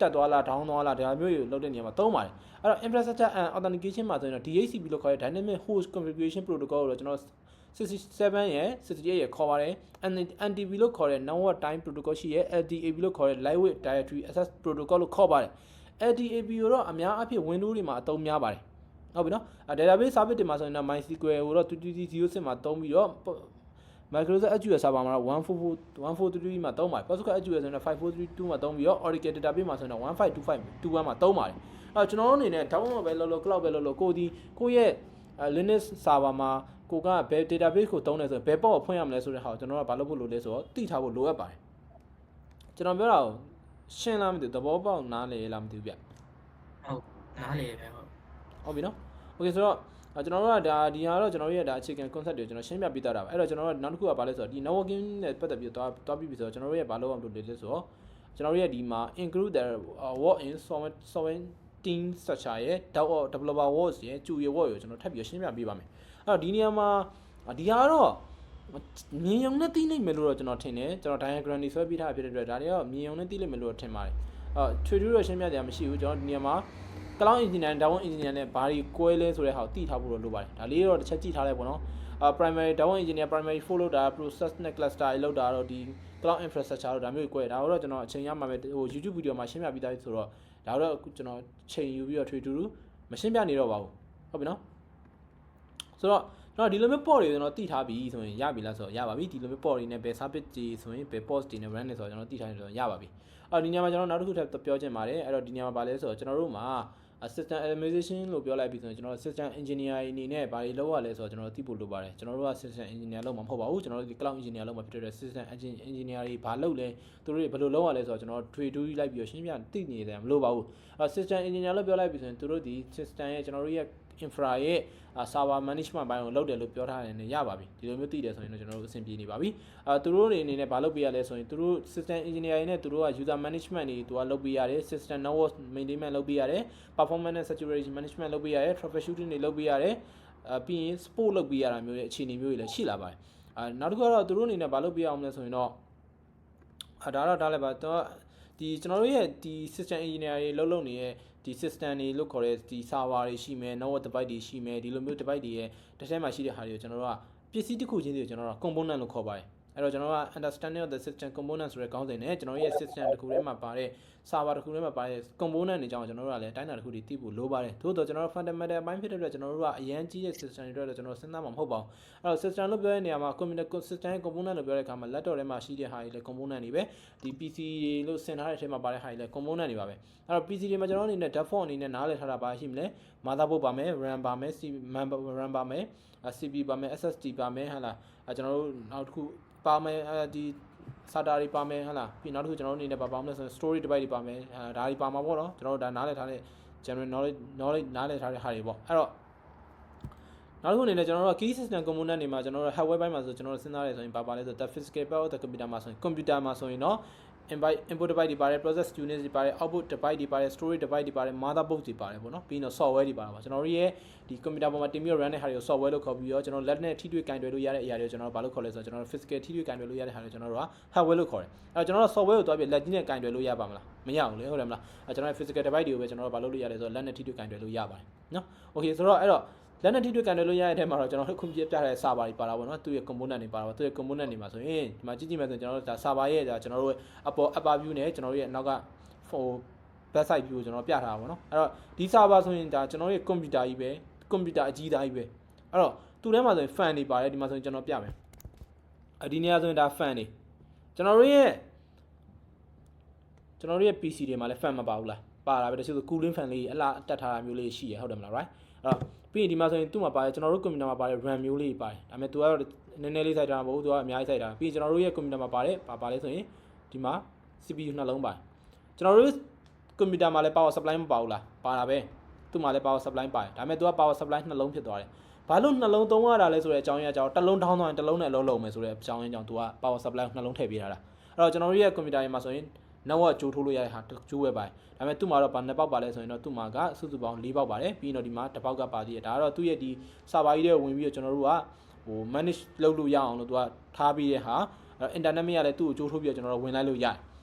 [SPEAKER 1] တက်သွားလားဒေါင်းသွားလားဒါမျိုးတွေလုပ်တဲ့နေရာမှာသုံးပါတယ်အဲ့တော့ infrastructure and authentication မှာဆိုရင်တော့ DHCP လို့ခေါ်တဲ့ dynamic host configuration protocol ကိုတော့ကျွန်တော်67ရဲ့68ရဲ့ခေါ်ပါတယ် NTP လို့ခေါ်တဲ့ network time protocol ရှိရဲ့ LDAP လို့ခေါ်တဲ့ lightweight directory access protocol လို့ခေါ်ပါတယ် LDAP ကိုတော့အများအပြား Windows တွေမှာအသုံးများပါတယ်ဟုတ်ပြီနော် database service တွေမှာဆိုရင်တော့ MySQL ကိုတော့ 2206 မှာသုံးပြီးတော့ Microsoft SQL server မှာတော့143မှာသုံးပါတယ် Postgres SQL ဆိုရင်တော့5432မှာသုံးပြီးတော့ Oracle database မှာဆိုရင်တော့152521မှာသုံးပါတယ်အဲ့တော့ကျွန်တော်တို့အနေနဲ့ download ပဲလုပ်လို့ cloud ပဲလုပ်လို့ကိုယ့်ရဲ့ Linux server မှာကိုကဘယ် database ကိုသုံးနေဆိုရင်ဘယ်ပေါ့ကိုဖွင့်ရမလဲဆိုတဲ့ဟာကိုကျွန်တော်တို့ကဘာလုပ်ဖို့လိုလဲဆိုတော့သိထားဖို့လိုအပ်ပါတယ်ကျွန်တော်ပြောတာကိုရှင်းလားမသိဘူးသဘောပေါက်နားလည်လားမသိဘူးဗျဟ
[SPEAKER 2] ုတ်နားလေပဲ
[SPEAKER 1] ဟုတ်ပြီနော် Okay ဆိုတော့ကျွန်တော်တို့ကဒါဒီဟာတော့ကျွန်တော်တို့ရဲ့ဒါအခြေခံ concept တွေကိုကျွန်တော်ရှင်းပြပေးတာပါအဲ့တော့ကျွန်တော်တို့နောက်တစ်ခုကဘာလဲဆိုတော့ဒီ networking နဲ့ပတ်သက်ပြီးသွားပြီးပြီဆိုတော့ကျွန်တော်တို့ရဲ့ဘာလုပ်အောင်လုပ်လဲဆိုတော့ကျွန်တော်တို့ရဲ့ဒီမှာ include the work in sovereign team structure ရဲ့ developer works ရဲ့ CUI work ကိုကျွန်တော်ထပ်ပြီးရှင်းပြပေးပါမယ်အဲ့တော့ဒီနေရာမှာဒီဟာတော့မြင်ရုံနဲ့သိနိုင်မယ်လို့တော့ကျွန်တော်ထင်တယ်ကျွန်တော် diagram တွေဆွဲပြထားဖြစ်တဲ့အတွက်ဒါတွေတော့မြင်ရုံနဲ့သိနိုင်မယ်လို့ထင်ပါတယ်ထွေထူးတော့ရှင်းပြကြရမရှိဘူးကျွန်တော်ဒီနေရာမှာ cloud engineer နဲ့ DevOps engineer နဲ့ဘာတွေကွဲလဲဆိုတဲ့ဟာကိုသိထားဖို့လိုပါတယ်ဒါလေးတော့တစ်ချက်ကြည့်ထားလိုက်ပေါ့နော်primary DevOps engineer primary follow တာ process နဲ့ cluster တွေလောက်တာတော့ဒီ cloud infrastructure တော့ဒါမျိုးကွဲဒါတော့ကျွန်တော်အချိန်ရမှာပဲဟို YouTube video မှာရှင်းပြပြီးသားဆိုတော့ဒါတော့ကျွန်တော်ချိန်ယူပြီးတော့ထွေထူးမရှင်းပြနေတော့ပါဘူးဟုတ်ပြီနော်ဆိုတော့ကျွန်တော်ဒီလိုမျိုး port တွေကျွန်တော်သိထားပြီဆိုရင်ရပြီလားဆိုတော့ရပါပြီဒီလိုမျိုး port တွေနဲ့ဘယ် service တွေဆိုရင်ဘယ် post တွေနဲ့ run နေဆိုတော့ကျွန်တော်သိထားနေဆိုတော့ရပါပြီဒီနေရာမှာကျွန်တော်နောက်တစ်ခုထပ်ပြောချင်ပါတယ်အဲ့တော့ဒီနေရာမှာဗာလဲဆိုတော့ကျွန်တော်တို့မှာ system administration လို့ပြောလိုက်ပြီးဆိုရင်ကျွန်တော် system engineer အနေနဲ့ဘာတွေလုပ်ရလဲဆိုတော့ကျွန်တော်သိဖို့လိုပါတယ်ကျွန်တော်တို့က system engineer လုပ်မှာမဟုတ်ပါဘူးကျွန်တော်တို့ဒီ cloud engineer လုပ်မှာဖြစ်တဲ့ system engineer တွေဘာလုပ်လဲသူတို့တွေဘယ်လိုလုပ်ရလဲဆိုတော့ကျွန်တော်ထွေတူးလိုက်ပြီးရှင်းပြသိနေတယ်မလို့ပါဘူးsystem engineer လို့ပြောလိုက်ပြီးဆိုရင်သူတို့ဒီ system ရဲ့ကျွန်တော်တို့ရဲ့ infra ရဲ့ server management ဘိုင်းကိုလုပ်တယ်လို့ပြောထားတယ်နဲ့ရပါပြီဒီလိုမျိုးသိတယ်ဆိုရင်တော့ကျွန်တော်တို့အဆင်ပြေနေပါပြီသူတို့တွေအနေနဲ့ဘာလုပ်ပေးရလဲဆိုရင်သူတို့ system engineer တွေနဲ့သူတို့က user management တွေသူကလုပ်ပေးရတယ် system network maintenance လုပ်ပေးရတယ် performance and security management လုပ်ပေးရတယ် troubleshooting တွေလုပ်ပေးရတယ်ပြီးရင် support လုပ်ပေးရတာမျိုးရဲ့အခြေအနေမျိုးတွေလည်းရှိလာပါတယ်နောက်တစ်ခုကတော့သူတို့အနေနဲ့ဘာလုပ်ပေးအောင်လဲဆိုရင်တော့ဒါလည်းပါတော့ဒီကျွန်တော်တို့ရဲ့ဒီ system engineer တွေလုပ်နေတဲ့ဒီ system တွေလို့ခေါ်တဲ့ဒီ server တွေရှိမယ် network device တွေရှိမယ်ဒီလိုမျိုး device တွေရဲ့တစ်ထဲမှာရှိတဲ့ဟာတွေကိုကျွန်တော်တို့ကပစ္စည်းတစ်ခုချင်းတွေကိုကျွန်တော်တို့ component လို့ခေါ်ပါတယ်အဲ့တော့ကျွန်တော်က understanding of the system component ဆိုတဲ့ခေါင်းစဉ်နဲ့ကျွန်တော်ရဲ့ system တစ်ခုထဲမှာပါတဲ့ server တစ်ခုထဲမှာပါတဲ့ component တွေအကြောင်းကျွန်တော်တို့ကလည်းတိုင်းတာတစ်ခုတွေသိဖို့လိုပါတယ်သို့တော့ကျွန်တော်တို့ fundamental အပိုင်းဖြစ်တဲ့အတွက်ကျွန်တော်တို့ကအရင်ကြီးတဲ့ system တွေအတွက်ကျွန်တော်စဉ်းစားမှာမဟုတ်ပါဘူးအဲ့တော့ system လို့ပြောတဲ့နေရာမှာ computer system component လို့ပြောတဲ့အခါမှာ laptop ထဲမှာရှိတဲ့ဟာတွေလည်း component တွေပဲဒီ PC လို့ဆင်ထားတဲ့အထဲမှာပါတဲ့ဟာတွေလည်း component တွေပါပဲအဲ့တော့ PC တွေမှာကျွန်တော်အနေနဲ့ default အနေနဲ့နားလည်ထားတာပါရှိမလဲ motherboard ပါမယ် RAM ပါမယ် RAM ပါမယ် CPU ပါမယ် SSD ပါမယ်ဟာလားကျွန်တော်တို့နောက်တစ်ခုပါမယ်ဒီ SATA တွေပါမယ်ဟာလားပြီးနောက်တစ်ခုကျွန်တော်တို့အနေနဲ့ပါမလဲဆိုရင် storage device တွေပါမယ်ဒါတွေပါမှာပေါ့နော်ကျွန်တော်တို့ဒါနားလည်ထားတဲ့ general knowledge နားလည်ထားတဲ့ဟာတွေပေါ့အဲ့တော့နောက်တစ်ခုအနေနဲ့ကျွန်တော်တို့ key system component တွေမှာကျွန်တော်တို့ hardware ဘိုင်းမှာဆိုကျွန်တော်တို့စဉ်းစားရဆိုရင်ပါလဲဆို the physical part of the computer မှာဆိုရင် computer မှာဆိုရင်တော့ input device တွေပါတယ် process unit တွေပါတယ် output device တွေပါတယ် storage device တွေပါတယ် motherboard တွေပါတယ်ပေါ့နော်ပြီးတော့ software တွေပါတာပါကျွန်တော်တို့ရဲ့ဒီ computer ပေါ်မှာတင်ပြီး run တဲ့ဟာတွေကို software လို့ခေါ်ပြီးတော့ကျွန်တော်လက်နဲ့ထိတွေ့ကင်တွယ်လို့ရတဲ့အရာတွေကိုကျွန်တော်တို့ဘာလို့ခေါ်လဲဆိုတော့ကျွန်တော်တို့ physical ထိတွေ့ကင်တွယ်လို့ရတဲ့ဟာတွေကိုကျွန်တော်တို့က hardware လို့ခေါ်တယ်အဲ့တော့ကျွန်တော်တို့ software ကိုတွားပြီးလက်ကြီးနဲ့ကင်တွယ်လို့ရပါမလားမရဘူးလေဟုတ်တယ်မလားအဲ့ကျွန်တော်တို့ physical device တွေကိုပဲကျွန်တော်တို့ဘာလို့လို့ရလဲဆိုတော့လက်နဲ့ထိတွေ့ကင်တွယ်လို့ရပါတယ်နော် okay ဆိုတော့အဲ့တော့လက်နဲ့ထိတွေ့ကန်တယ်လို့ရတဲ့အထက်မှာတော့ကျွန်တော်တို့ခွင့်ပြုပြထားတဲ့ server တွေပါတာပေါ့နော်သူ့ရဲ့ component တွေပါတာပေါ့သူ့ရဲ့ component တွေမှာဆိုရင်ဒီမှာကြည့်ကြည့်မယ်ဆိုရင်ကျွန်တော်တို့ဒါ server ရဲ့ဒါကျွန်တော်တို့အပေါ် upper view နဲ့ကျွန်တော်တို့ရဲ့နောက်ကဟို back side view ကိုကျွန်တော်ပြထားတာပေါ့နော်အဲ့တော့ဒီ server ဆိုရင်ဒါကျွန်တော်တို့ရဲ့ computer ကြီးပဲ computer အကြီးသားကြီးပဲအဲ့တော့သူ့ထဲမှာဆိုရင် fan တွေပါတယ်ဒီမှာဆိုရင်ကျွန်တော်ပြမယ်ဒီနေရာဆိုရင်ဒါ fan တွေကျွန်တော်တို့ရဲ့ PC တွေမှာလည်း fan မပါဘူးလားပါတာပဲတချို့ဆို cooling fan လေးအလားတက်ထားတာမျိုးလေးရှိရဟုတ်တယ်မလား right အဲ့တော့ပြီးရင်ဒီမှာဆိုရင်သူ့မှာပါတယ်ကျွန်တော်တို့ computer မှာပါတယ် RAM မျိုးလေးပါတယ်ဒါပေမဲ့ तू ကတော့နည်းနည်းလေးစိုက်ထားတာမဟုတ်ဘူး तू ကအများကြီးစိုက်တာပြီးရင်ကျွန်တော်တို့ရဲ့ computer မှာပါတယ်ပါလဲဆိုရင်ဒီမှာ CPU နှလုံးပါတယ်ကျွန်တော်တို့ computer မှာလည်း power supply မပါဘူးလားပါတာပဲသူ့မှာလည်း power supply ပါတယ်ဒါပေမဲ့ तू က power supply နှလုံးဖြစ်သွားတယ်ဘာလို့နှလုံးသုံးရတာလဲဆိုတဲ့အကြောင်းရင်းအကြောင်းတစ်လုံးထောင်းသွားရင်တစ်လုံးနဲ့အလုံးလုံးမယ်ဆိုတဲ့အကြောင်းရင်းကြောင့် तू က power supply နှလုံးထည့်ပေးထားတာအဲ့တော့ကျွန်တော်တို့ရဲ့ computer တွေမှာဆိုရင်network ကြိုးထိုးလို့ရတဲ့ဟာကြိုးပဲပါတယ်ဒါပေမဲ့သူ့မှာတော့နှစ်ပေါက်ပါလဲဆိုရင်တော့သူ့မှာကစုစုပေါင်း၄ပေါက်ပါတယ်ပြီးရင်တော့ဒီမှာတစ်ပေါက်ကပါသေးတယ်ဒါကတော့သူ့ရဲ့ဒီ server ကြီးတွေဝင်ပြီးတော့ကျွန်တော်တို့ကဟို manage လုပ်လို့ရအောင်လို့သူကထားပြီးတဲ့ဟာinternet မရလဲသူ့ကိုကြိုးထိုးပြီးတော့ကျွန်တော်တို့ဝင်လိုက်လို့ရတယ်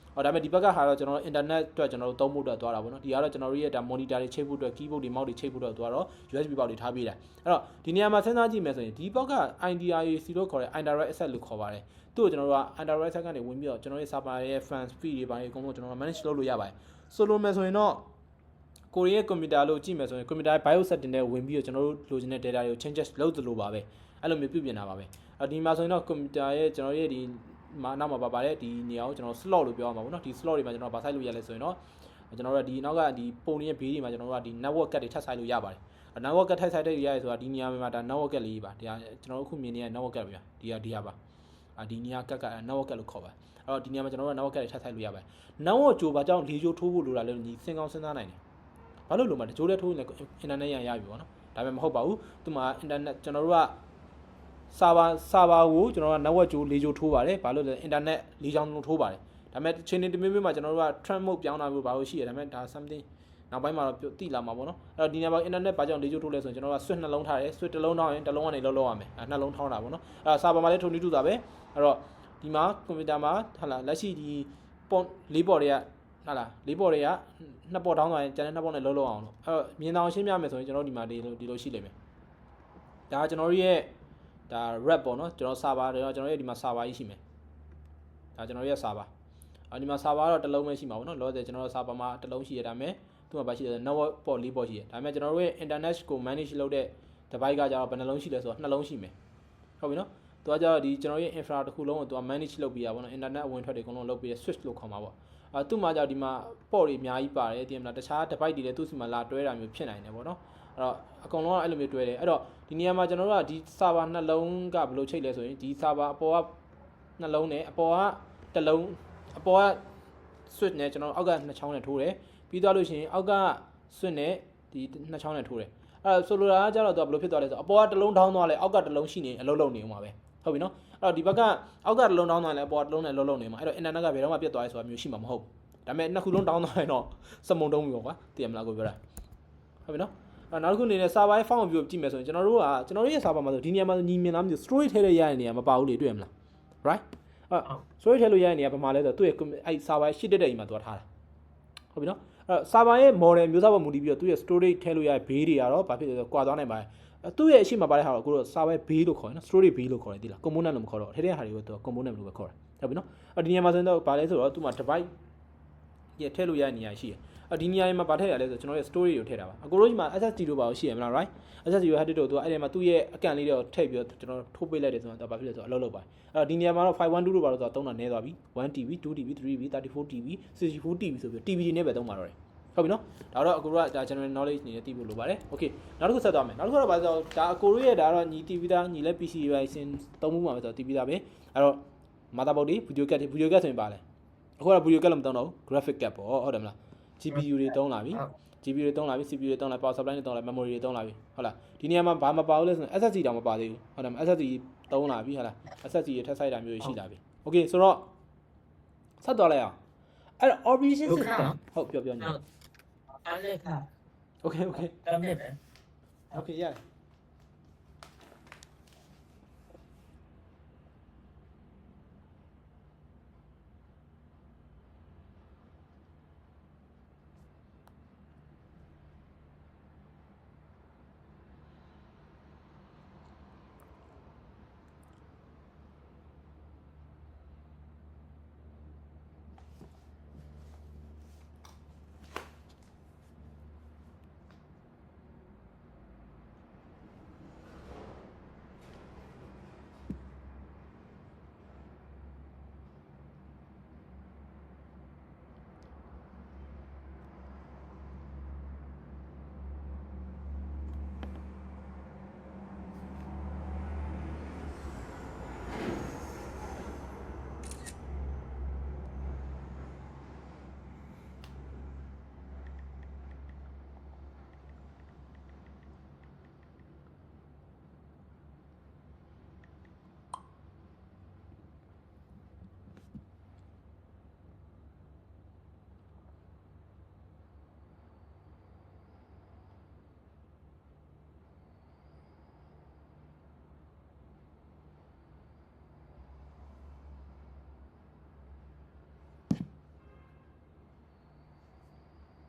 [SPEAKER 1] ဒါပေမဲ့ဒီဘက်ကဟာတော့ကျွန်တော်တို့ internet အတွက်ကျွန်တော်တို့သုံးဖို့အတွက်သွားတာပေါ့နော်ဒီကတော့ကျွန်တော်တို့ရဲ့ဒါ monitor တွေချိတ်ဖို့အတွက် keyboard တွေ mouse တွေချိတ်ဖို့အတွက်သွားတော့ USB ပေါက်တွေထားပေးတာအဲ့တော့ဒီနေရာမှာစဉ်းစားကြည့်မယ်ဆိုရင်ဒီဘောက်က IDRAC လို့ခေါ်တဲ့ indirect access လို့ခေါ်ပါတယ်သူ့ကိုကျွန်တော်တို့က indirect access ကနေဝင်ပြီးတော့ကျွန်တော်ရဲ့ server ရဲ့ fan speed တွေပိုင်းအကုန်လုံးကျွန်တော်တို့ manage လုပ်လို့ရပါတယ်ဆိုလိုမယ်ဆိုရင်တော့ကိုရီးယား computer လို့ကြည့်မယ်ဆိုရင် computer BIOS setting နဲ့ဝင်ပြီးတော့ကျွန်တော်တို့လိုချင်တဲ့ data တွေကို changes လုပ်သလိုပါပဲအဲ့လိုမျိုးပြုပြင်တာပါပဲဒီမှာဆိုရင်တော့ computer ရဲ့ကျွန်တော်ရဲ့ဒီနောက်မှာပါတယ်ဒီနေရာကိုကျွန်တော် slot လို့ပြောရမှာပေါ့နော်ဒီ slot တွေမှာကျွန်တော်ဗာဆိုင်လို့ရလဲဆိုရင်တော့ကျွန်တော်တို့ဒီနောက်ကဒီပုံရဲ့ဘေးတွေမှာကျွန်တော်တို့ကဒီ network card တွေထပ်ဆိုင်လို့ရပါတယ် network card ထပ်ဆိုင်တဲ့ရရဲဆိုတာဒီနေရာမှာဒါ network card လေးပါဒါကျွန်တော်တို့အခုမြင်နေတဲ့ network card ပဲဒီဟာပါဒီနေရာကတ်က network card လို့ခေါ်ပါတယ်အဲ့တော့ဒီနေရာမှာကျွန်တော်တို့ network card တွေထပ်ဆိုင်လို့ရပါတယ် network ကြိုဘာကြောင့်၄ကြိုးထိုးဖို့လိုတာလဲညီစဉ်းကောင်းစဉ်းစားနိုင်တယ်ဘာလို့လိုမှာတကြိုးလေးထိုးရင် internet ရပြီပေါ့နော်ဒါပေမဲ့မဟုတ်ပါဘူးသူမှာ internet ကျွန်တော်တို့ကserver ကိုကျွန်တော်က network ကြိုး၄ကြိုးထိုးပါတယ်ဘာလို့လဲ internet ၄ချောင်းလုံးထိုးပါတယ်ဒါပေမဲ့ချိန်နေတမင်းမှာကျွန်တော်တို့က trend mode ပြောင်းတာမျိုးဘာလို့ရှိရဒါပေမဲ့ဒါ something နောက်ပိုင်းမှာတော့တိလာမှာပေါ့နော်အဲ့တော့ဒီနေရာမှာ internet ဘာကြောင့်၄ကြိုးထိုးလဲဆိုရင်ကျွန်တော်က switch နှလုံးထားတယ် switch တစ်လုံးထောင်းရင်တစ်လုံးကနေလုံးရမယ်နှလုံးထောင်းတာပေါ့နော်အဲ့တော့ server မှာလည်းထုံတူတာပဲအဲ့တော့ဒီမှာ computer မှာဟာလာလက်ရှိဒီပေါ့၄ပေါ်တွေကဟာလာ၄ပေါ်တွေကနှစ်ပေါ်ထောင်းသွားရင်ကျန်တဲ့နှစ်ပေါ်နဲ့လုံးအောင်လို့အဲ့တော့မြင်အောင်ရှင်းပြမယ်ဆိုရင်ကျွန်တော်ဒီမှာဒီလိုရှိလိမ့်မယ်ဒါကျွန်တော်ရဲ့ဒါ rep ပေါ့နော်ကျွန်တော် server တွေတော့ကျွန်တော်ရဲ့ဒီမှာ server ကြီးရှိမယ်ဒါကျွန်တော်ရဲ့ server ဒီမှာ server တော့တစ်လုံးပဲရှိမှာပေါ့နော်လောဆယ်ကျွန်တော်တို့ server မှာတစ်လုံးရှိရဒါပေမဲ့သူ့မှာပါရှိတယ် network port ၄ port ရှိတယ်ဒါပေမဲ့ကျွန်တော်တို့ရဲ့ internet ကို manage လုပ်တဲ့ device ကကြတော့ဘယ်နှလုံးရှိလဲဆိုတော့နှလုံးရှိမယ်ဟုတ်ပြီနော်သူကကြတော့ဒီကျွန်တော်ရဲ့ infra တစ်ခုလုံးကိုသူက manage လုပ်ပြီးတာပေါ့နော် internet အဝင်ထွက်တွေအကုန်လုံးလုပ်ပြီး switch လို့ခေါ်မှာပေါ့သူ့မှာကြတော့ဒီမှာ port တွေအများကြီးပါတယ်တည်မလားတခြား device တွေလည်းသူ့စီမှာလာတွဲတာမျိုးဖြစ်နိုင်တယ်ပေါ့နော်အဲ့တော့အကုန်လုံးကအဲ့လိုမျိုးတွဲတယ်အဲ့တော့ဒီနေရာမှာကျွန်တော်တို့ကဒီ server နှလုံးကဘယ်လိုချိတ်လဲဆိုရင်ဒီ server အပေါ်ကနှလုံးနဲ့အပေါ်ကတစ်လုံးအပေါ်က switch နဲ့ကျွန်တော်အောက်ကနှစ်ချောင်းနဲ့ထိုးတယ်ပြီးသွားလို့ရှိရင်အောက်က switch နဲ့ဒီနှစ်ချောင်းနဲ့ထိုးတယ်အဲ့တော့ဆိုလိုတာကကြတော့သူကဘယ်လိုဖြစ်သွားလဲဆိုအပေါ်ကတစ်လုံးထောင်းသွားလဲအောက်ကတစ်လုံးရှိနေအလုံးလုံးနေဦးမှာပဲဟုတ်ပြီနော်အဲ့တော့ဒီဘက်ကအောက်ကတစ်လုံးထောင်းသွားလဲအပေါ်ကတစ်လုံးနဲ့လုံးလုံးနေမှာအဲ့တော့ internet ကဘယ်တော့မှပြတ်သွားရဲဆိုတာမျိုးရှိမှာမဟုတ်ဒါပေမဲ့နှစ်ခုလုံးတောင်းသွားရင်တော့စမုံတုံးပြီပေါ့ကွာသိရမလားကိုပြောတာဟုတ်ပြီနော်နောက်တစ်ခုအနေနဲ့ server ရဲ့ form ကိုကြည့်မယ်ဆိုရင်ကျွန်တော်တို့ရဲ့ server မှာဆိုဒီနေရာမှာညီမြင်လားမသိဘူး storage ထဲရရတဲ့နေရာမပါဘူးလေတွေ့ရမလား right storage ထဲလို့ရတဲ့နေရာဘာမှလဲဆိုတော့သူ့ရဲ့အဲ့ server ရှစ်တက်တဲ့အိမ်မှာသူကထားတာဟုတ်ပြီနော်အဲ့ server ရဲ့ model မျိုးစားပေါ်မူတည်ပြီးတော့သူ့ရဲ့ storage ထဲလို့ရတဲ့ဘေးတွေကတော့ဘာဖြစ်လဲဆိုတော့ကွာသွားနိုင်ပါတယ်သူ့ရဲ့အရှိမပါတဲ့ဟာတော့ကိုတော့ server ဘေးလို့ခေါ်တယ်နော် storage ဘေးလို့ခေါ်တယ်သိလား component လို့မခေါ်တော့ထဲထဲဟာတွေကိုသူက component လို့ပဲခေါ်တယ်ဟုတ်ပြီနော်အဲ့ဒီနေရာမှာဆိုရင်တော့ဘာလဲဆိုတော့သူ့မှာ device ရဲ့ထည့်လို့ရတဲ့နေရာရှိတယ်ဒီနေရာမှာဗာထည့်ရလဲဆိုကျွန်တော်ရဲ့ story ကိုထည့်တာပါအကိုတို့ဒီမှာ SSD တို့ပါလို့ရှိရမလား right SSD ကို hard disk တို့သူအဲ့ဒီမှာသူ့ရဲ့အကန့်လေးတွေကိုထည့်ပြီးတော့ကျွန်တော်ထိုးပေးလိုက်တယ်ဆိုတော့ဘာဖြစ်လဲဆိုတော့အလုပ်လုပ်ပါအဲ့တော့ဒီနေရာမှာတော့ 512 တို့ပါလို့ဆိုတော့သုံးတာနည်းသွားပြီ 1TB 2TB 3TB 34TB 64TB ဆိုပြီး TB တွေနဲ့ပဲသုံးပါတော့တယ်ဟုတ်ပြီနော်ဒါတော့အကိုတို့ကဒါ general knowledge အနေနဲ့သိဖို့လိုပါတယ် okay နောက်တစ်ခုဆက်သွားမယ်နောက်တစ်ခုတော့ဗာဆိုတော့ဒါအကိုတို့ရဲ့ဒါတော့ညီ TV သားညီလဲ PC ပဲစင်သုံးမှုမှာပဲဆိုတော့ TV သားပဲအဲ့တော့ motherboard တွေ video card ဆိုရင်ပါလဲအခုက video card လည်းမသုံးတော့ဘူး graphic card ပေါ့ဟုတ်တယ်မလားGPU တွေသုံးလာပြီ GPU တွေသုံးလာပြီ CPU တွေသုံးလာ power supply တွေသုံးလာ memory တွေသုံးလာပြီဟုတ်လားဒီနေရာမှာဘာမပါဘူးလဲဆိုရင် SSD တောင်မပါသေးဘူးဟုတ်တယ်မ SSD သုံးလာပြီဟုတ်လား SSD ရထပ်ဆိုင်တာမျိုးရှိလာပြီ okay ဆိုတော့ဆက်သွားလိုက်အောင်အဲ့တော့ operation system ဟုတ်ပြောနေ
[SPEAKER 2] အားလည်းခါ
[SPEAKER 1] okay
[SPEAKER 2] တမ်းနဲ့ပဲ
[SPEAKER 1] okay ရတယ်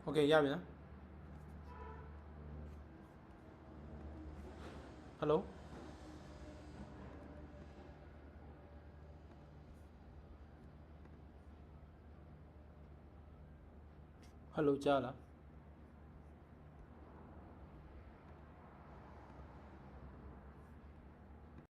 [SPEAKER 1] โอเคရပြီနော်ဟယ်လိုဟယ်လိုကြားလား